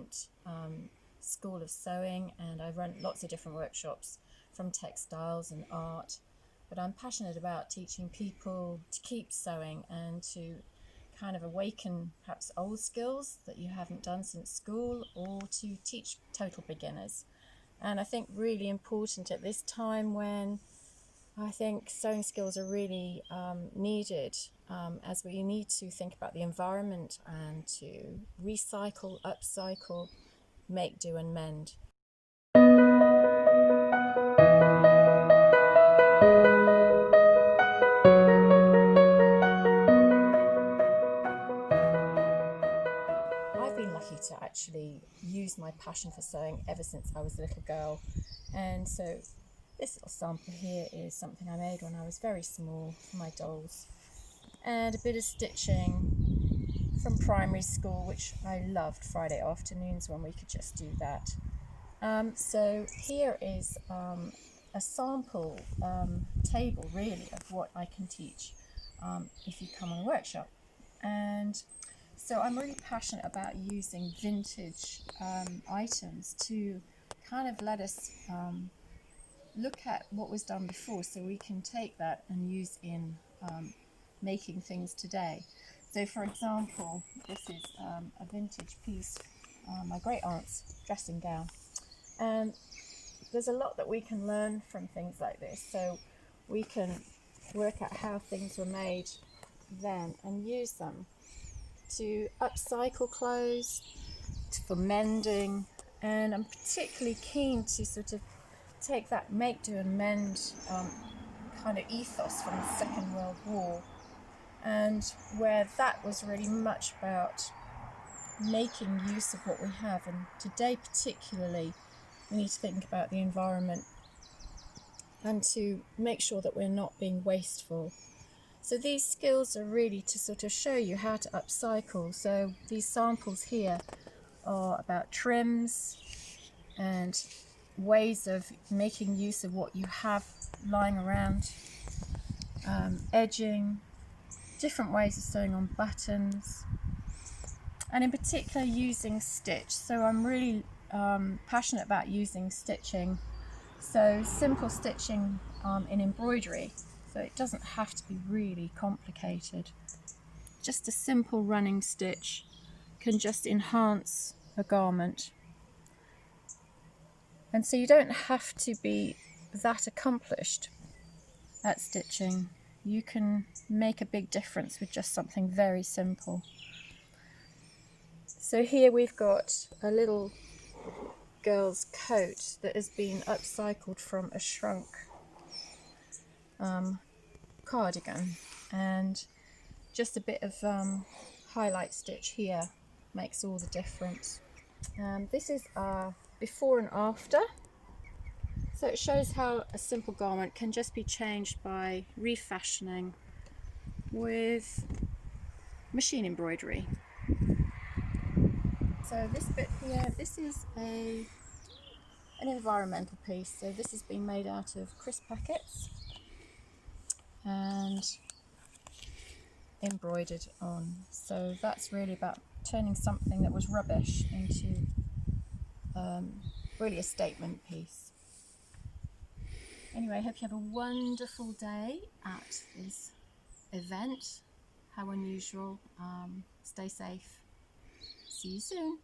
different school of sewing, and I run lots of different workshops from textiles and art, but I'm passionate about teaching people to keep sewing and to kind of awaken perhaps old skills that you haven't done since school, or to teach total beginners. And I think really important at this time when I think sewing skills are really needed, as we need to think about the environment and to recycle, upcycle, make, do and mend. I've been lucky to actually use my passion for sewing ever since I was a little girl, and so this little sample here is something I made when I was very small for my dolls, and a bit of stitching from primary school, which I loved Friday afternoons when we could just do that. So here is a sample table really of what I can teach if you come on a workshop. And so I'm really passionate about using vintage items to kind of let us look at what was done before, so we can take that and use in making things today. So for example, this is a vintage piece, my great aunt's dressing gown, and there's a lot that we can learn from things like this. So we can work out how things were made then and use them to upcycle clothes, for mending, and I'm particularly keen to sort of take that make, do and mend kind of ethos from the Second World War, and where that was really much about making use of what we have. And today particularly we need to think about the environment and to make sure that we're not being wasteful. So these skills are really to sort of show you how to upcycle. So these samples here are about trims and ways of making use of what you have lying around, edging, different ways of sewing on buttons, and in particular using stitch. So I'm really passionate about using stitching, so simple stitching in embroidery. So it doesn't have to be really complicated. Just a simple running stitch can just enhance a garment. And so you don't have to be that accomplished at stitching. You can make a big difference with just something very simple. So here we've got a little girl's coat that has been upcycled from a shrunk cardigan, and just a bit of highlight stitch here makes all the difference. This is our before and after, so it shows how a simple garment can just be changed by refashioning with machine embroidery. So this bit here, this is an environmental piece. So this has been made out of crisp packets and embroidered on. So that's really about turning something that was rubbish into really a statement piece. Anyway, I hope you have a wonderful day at this event. How unusual. Stay safe. See you soon.